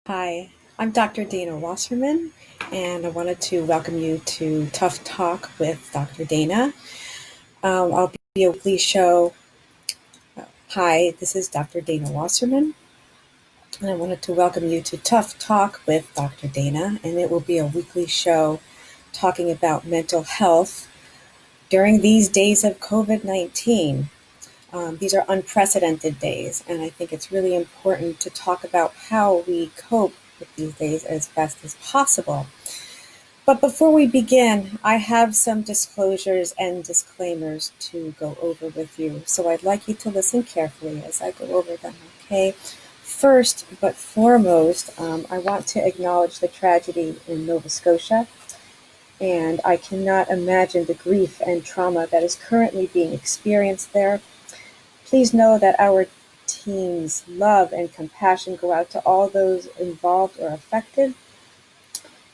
Hi, I'm Dr. Dana Wasserman, and I wanted to welcome you to Tough Talk with Dr. Dana. I'll be a weekly show. Hi, this is Dr. Dana Wasserman, and I wanted to welcome you to Tough Talk with Dr. Dana, and it will be a weekly show talking about mental health during these days of COVID-19. These are unprecedented days, and I think it's really important to talk about how we cope with these days as best as possible. But before we begin, I have some disclosures and disclaimers to go over with you. So I'd like you to listen carefully as I go over them, okay? First but foremost, I want to acknowledge the tragedy in Nova Scotia, and I cannot imagine the grief and trauma that is currently being experienced there. Please know that our team's love and compassion go out to all those involved or affected,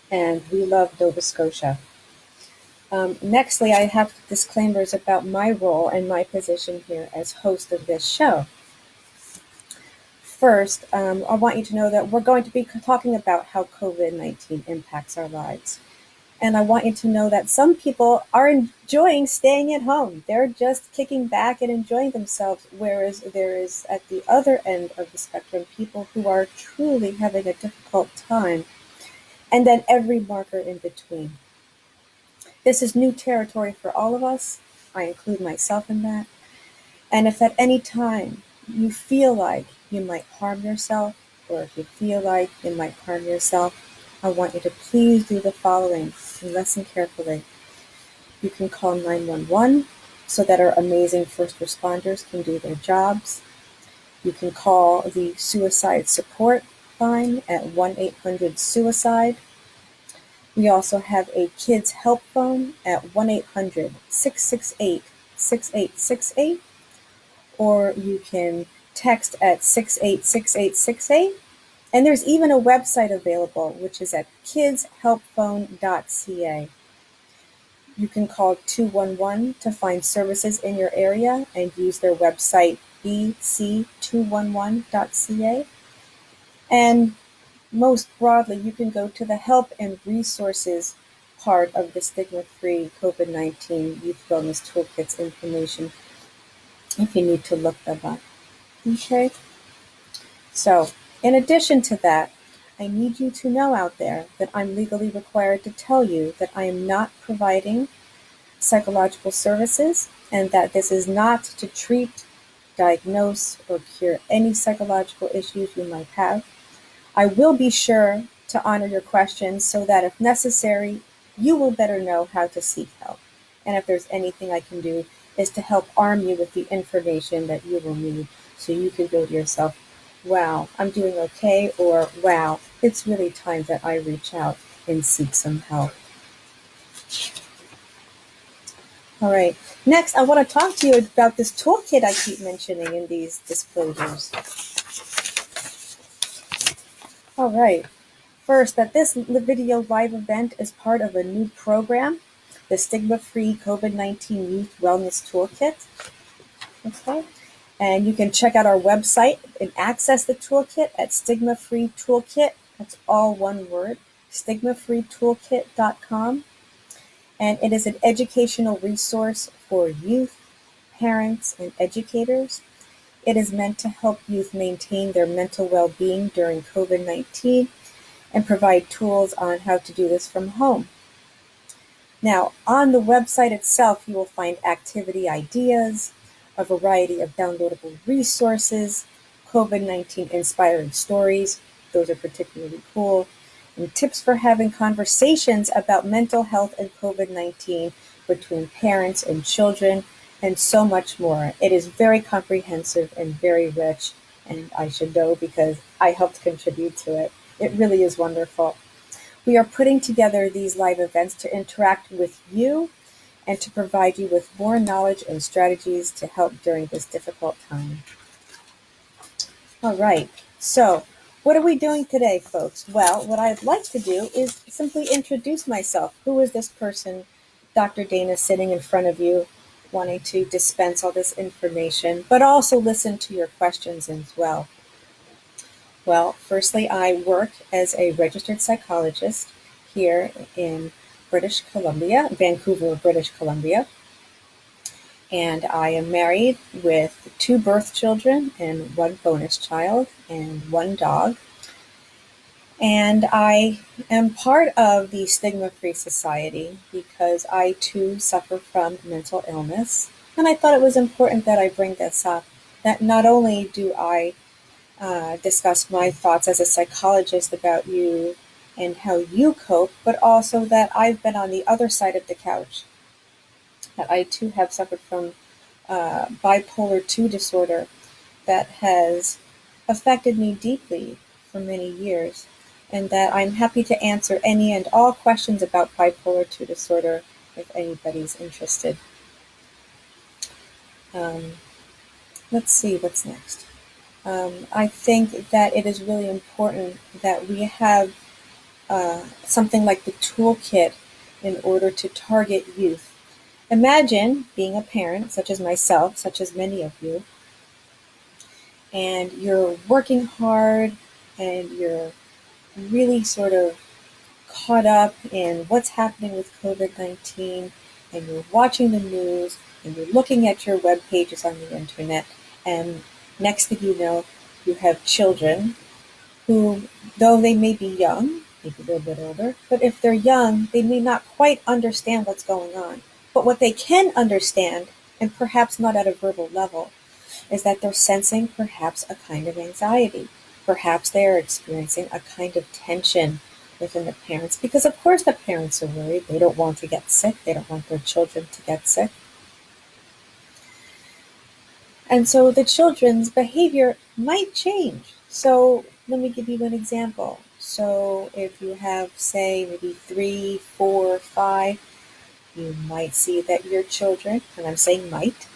and we love Nova Scotia. Nextly, I have disclaimers about my role and my position here as host of this show. First, I want you to know that we're going to be talking about how COVID-19 impacts our lives. And I want you to know that some people are enjoying staying at home. They're just kicking back and enjoying themselves, whereas there is, at the other end of the spectrum, people who are truly having a difficult time, and then every marker in between. This is new territory for all of us. I include myself in that. And if at any time you feel like you might harm yourself, or if you feel like you might harm yourself, I want you to please do the following and listen carefully. You can call 911 so that our amazing first responders can do their jobs. You can call the suicide support line at 1-800-SUICIDE. We also have a kids help phone at 1-800-668-6868, or you can text at 686868. And there's even a website available, which is at kidshelpphone.ca. You can call 211 to find services in your area and use their website bc211.ca. And most broadly, you can go to the help and resources part of the Stigma-Free COVID-19 Youth Wellness Toolkits information if you need to look them up. Okay? So, in addition to that, I need you to know out there that I'm legally required to tell you that I am not providing psychological services, and that this is not to treat, diagnose, or cure any psychological issues you might have. I will be sure to honor your questions so that if necessary, you will better know how to seek help. And if there's anything I can do, is to help arm you with the information that you will need so you can go to yourself, wow, I'm doing okay, or wow, it's really time that I reach out and seek some help. All right, next I want to talk to you about this toolkit I keep mentioning in these disclosures. All right, first, that this video live event is part of a new program, the Stigma-Free COVID-19 Youth Wellness Toolkit. Okay. And you can check out our website and access the toolkit at Stigma-Free Toolkit. That's all one word, stigmafreetoolkit.com. And it is an educational resource for youth, parents, and educators. It is meant to help youth maintain their mental well-being during COVID-19 and provide tools on how to do this from home. Now, on the website itself, you will find activity ideas, a variety of downloadable resources, COVID-19 inspiring stories, those are particularly cool, and tips for having conversations about mental health and COVID-19 between parents and children, and so much more. It is very comprehensive and very rich, and I should know because I helped contribute to it. It really is wonderful. We are putting together these live events to interact with you and to provide you with more knowledge and strategies to help during this difficult time. All right, so what are we doing today, folks? Well, what I'd like to do is simply introduce myself. Who is this person, Dr. Dana, sitting in front of you, wanting to dispense all this information, but also listen to your questions as well. Well, firstly, I work as a registered psychologist here in British Columbia, Vancouver, British Columbia. And I am married with two birth children and one bonus child and one dog. And I am part of the Stigma-Free Society because I too suffer from mental illness. And I thought it was important that I bring this up, that not only do I discuss my thoughts as a psychologist about you and how you cope, but also that I've been on the other side of the couch, that I too have suffered from bipolar 2 disorder that has affected me deeply for many years, and that I'm happy to answer any and all questions about bipolar 2 disorder if anybody's interested. Um, let's see what's next. I think that it is really important that we have something like the toolkit in order to target youth. Imagine being a parent, such as myself, such as many of you, and you're working hard and you're really sort of caught up in what's happening with COVID-19, and you're watching the news and you're looking at your web pages on the internet, and next thing you know, you have children who, though they may be young, maybe a little bit older, but if they're young, they may not quite understand what's going on. But what they can understand, and perhaps not at a verbal level, is that they're sensing perhaps a kind of anxiety. Perhaps they are experiencing a kind of tension within the parents, because of course the parents are worried. They don't want to get sick. They don't want their children to get sick. And so the children's behavior might change. So let me give you an example. So if you have, say, maybe 3, 4, 5, you might see that your children, and I'm saying might,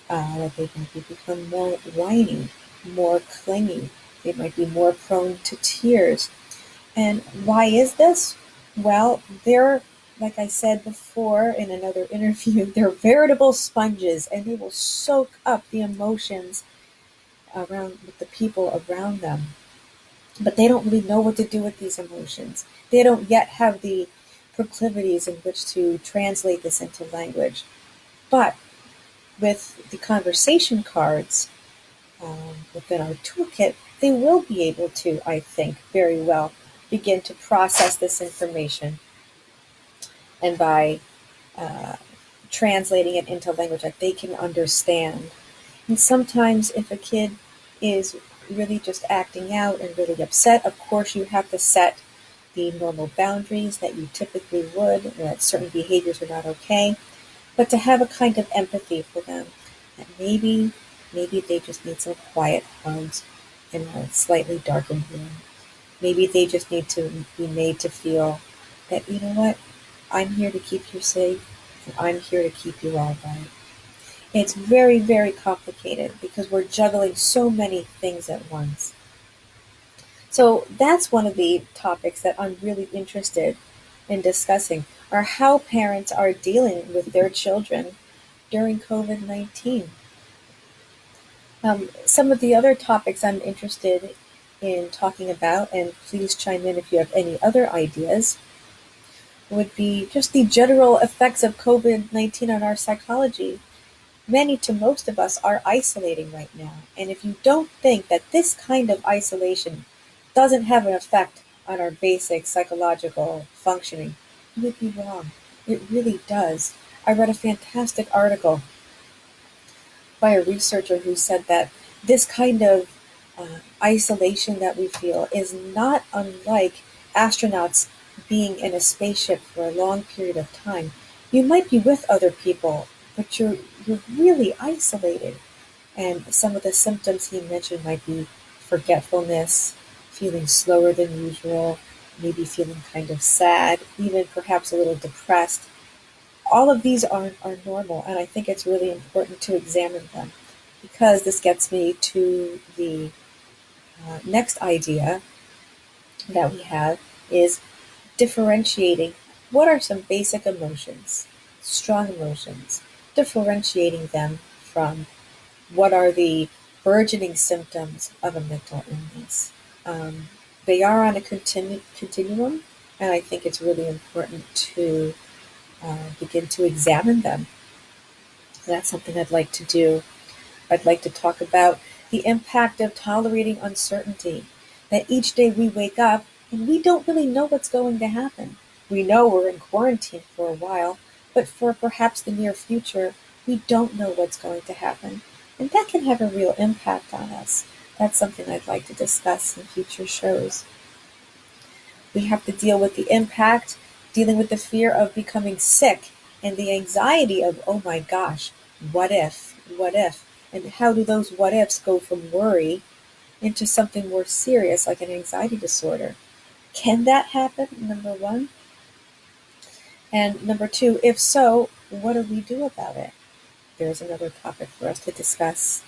that they might become more whiny, more clingy. They might be more prone to tears. And why is this? Well, they're, like I said before in another interview, they're veritable sponges, and they will soak up the emotions around with the people around them. But they don't really know what to do with these emotions. They don't yet have the proclivities in which to translate this into language. But with the conversation cards within our toolkit, they will be able to, I think, very well begin to process this information, and by uh, translating it into language that they can understand. And sometimes if a kid is really just acting out and really upset, of course you have to set the normal boundaries that you typically would, that certain behaviors are not okay, but to have a kind of empathy for them, that maybe they just need some quiet hugs in a slightly darkened room. Maybe they just need to be made to feel that, you know what, I'm here to keep you safe, and I'm here to keep you all right. It's very, very complicated because we're juggling so many things at once. So that's one of the topics that I'm really interested in discussing, are how parents are dealing with their children during COVID-19. Some of the other topics I'm interested in talking about, and please chime in if you have any other ideas, would be just the general effects of COVID-19 on our psychology. Many to most of us are isolating right now. And if you don't think that this kind of isolation doesn't have an effect on our basic psychological functioning, you would be wrong. It really does. I read a fantastic article by a researcher who said that this kind of isolation that we feel is not unlike astronauts being in a spaceship for a long period of time. You might be with other people, but you're really isolated. And some of the symptoms he mentioned might be forgetfulness, feeling slower than usual, maybe feeling kind of sad, even perhaps a little depressed. All of these are normal, and I think it's really important to examine them, because this gets me to the next idea that we have, is differentiating what are some basic emotions, strong emotions, differentiating them from what are the burgeoning symptoms of a mental illness. They are on a continuum, and I think it's really important to begin to examine them. That's something I'd like to do. I'd like to talk about the impact of tolerating uncertainty. That each day we wake up and we don't really know what's going to happen. We know we're in quarantine for a while, but for perhaps the near future, we don't know what's going to happen. And that can have a real impact on us. That's something I'd like to discuss in future shows. We have to deal with the impact, dealing with the fear of becoming sick and the anxiety of, oh my gosh, what if, what if? And how do those what ifs go from worry into something more serious like an anxiety disorder? Can that happen? Number one. And number two, if so, what do we do about it? There's another topic for us to discuss.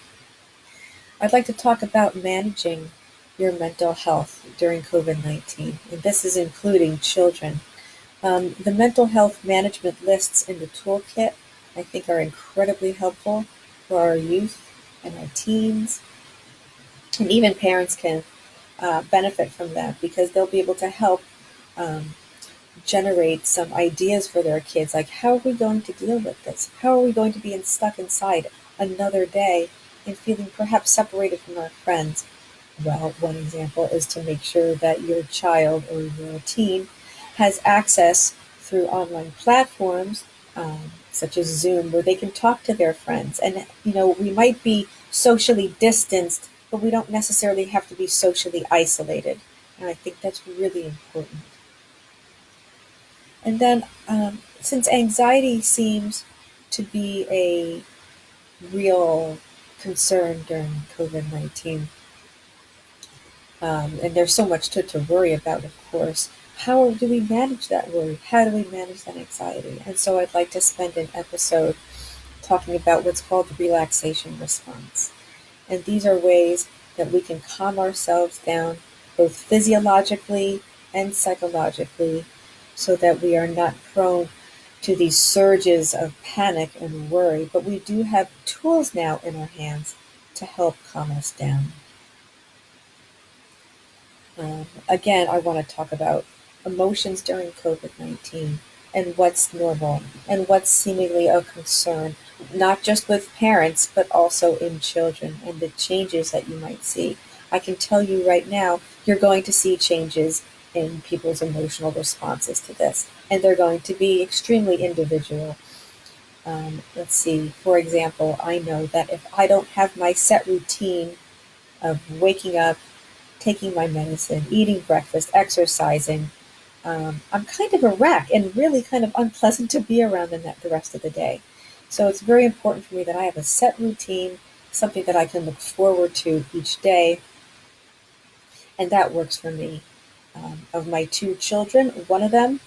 I'd like to talk about managing your mental health during COVID-19, and this is including children. The mental health management lists in the toolkit, I think, are incredibly helpful for our youth and our teens, and even parents can benefit from that because they'll be able to help um, generate some ideas for their kids, like how are we going to deal with this? How are we going to be stuck inside another day and feeling perhaps separated from our friends? Well, one example is to make sure that your child or your teen has access through online platforms such as Zoom, where they can talk to their friends. And, we might be socially distanced, but we don't necessarily have to be socially isolated. And I think that's really important. And then, since anxiety seems to be a real concern during COVID-19, and there's so much to worry about, of course. How do we manage that worry? How do we manage that anxiety? And so I'd like to spend an episode talking about what's called the relaxation response. And these are ways that we can calm ourselves down, both physiologically and psychologically, so that we are not prone to these surges of panic and worry. But we do have tools now in our hands to help calm us down. Again, I want to talk about emotions during COVID-19 and what's normal and what's seemingly a concern, not just with parents, but also in children and the changes that you might see. I can tell you right now, you're going to see changes in people's emotional responses to this, and they're going to be extremely individual. Let's see, for example, I know that if I don't have my set routine of waking up, taking my medicine, eating breakfast, exercising, I'm kind of a wreck and really kind of unpleasant to be around the rest of the day. So it's very important for me that I have a set routine, something that I can look forward to each day, and that works for me. Of my two children, one of them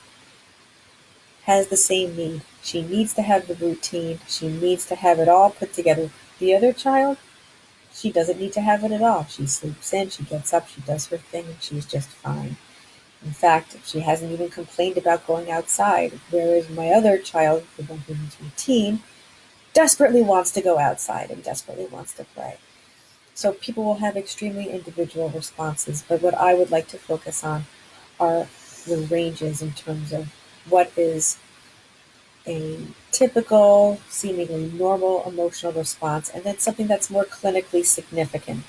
has the same need. She needs to have the routine. She needs to have it all put together. The other child, she doesn't need to have it at all. She sleeps in, she gets up, she does her thing, and she's just fine. In fact, she hasn't even complained about going outside, whereas my other child, the one who needs routine, desperately wants to go outside and desperately wants to play. So people will have extremely individual responses, but what I would like to focus on are the ranges in terms of what is a typical, seemingly normal emotional response, and then something that's more clinically significant.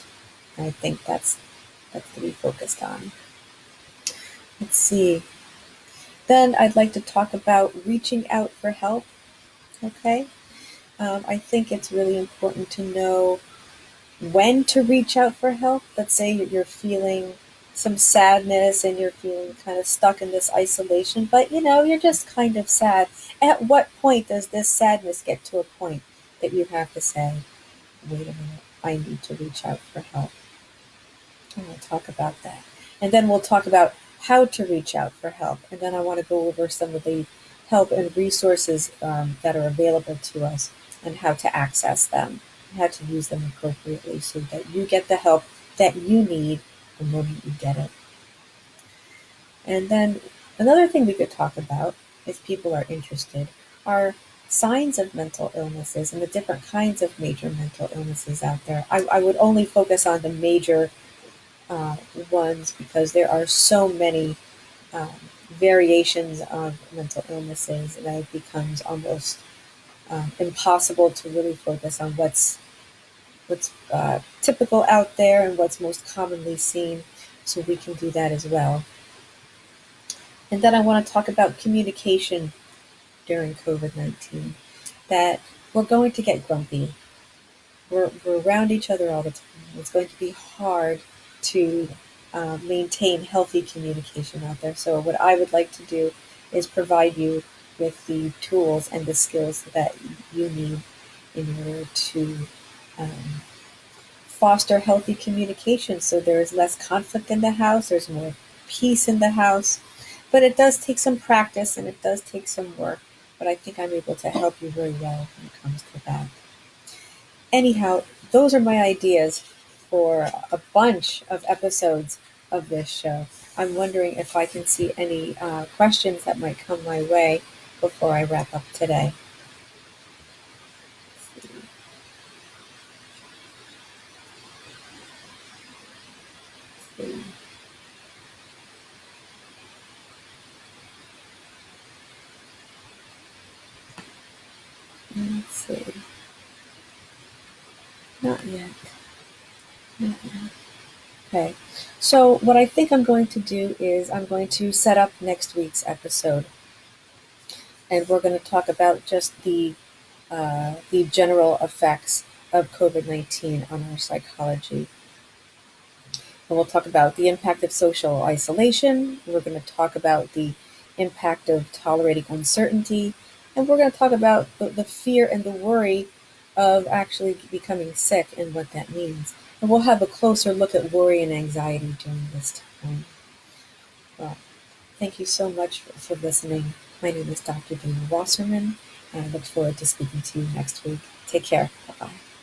And I think that's to be focused on. Let's see. Then I'd like to talk about reaching out for help. Okay. I think it's really important to know when to reach out for help. Let's say you're feeling some sadness and you're feeling kind of stuck in this isolation, but you're just kind of sad. At what point does this sadness get to a point that you have to say, wait a minute, I need to reach out for help? And we'll talk about that. And then we'll talk about how to reach out for help. And then I want to go over some of the help and resources that are available to us and how to access them, how to use them appropriately so that you get the help that you need the moment you get it. And then another thing we could talk about, if people are interested, are signs of mental illnesses and the different kinds of major mental illnesses out there. I would only focus on the major uh, ones because there are so many um, variations of mental illnesses that it becomes almost impossible to really focus on what's typical out there and what's most commonly seen. So we can do that as well. And then I want to talk about communication during COVID-19. That we're going to get grumpy. We're around each other all the time. It's going to be hard to maintain healthy communication out there. So what I would like to do is provide you with the tools and the skills that you need in order to um, foster healthy communication so there is less conflict in the house, there's more peace in the house. But it does take some practice and it does take some work. But I think I'm able to help you very well when it comes to that. Anyhow, those are my ideas for a bunch of episodes of this show. I'm wondering if I can see any questions that might come my way before I wrap up today. Let's see. Let's see. Not yet. Not yet. Okay. So what I think I'm going to do is I'm going to set up next week's episode, and we're going to talk about just the general effects of COVID-19 on our psychology. And we'll talk about the impact of social isolation. We're going to talk about the impact of tolerating uncertainty. And we're going to talk about the fear and the worry of actually becoming sick and what that means. And we'll have a closer look at worry and anxiety during this time. Well, thank you so much for listening. My name is Dr. Dana Wasserman, and I look forward to speaking to you next week. Take care. Bye-bye.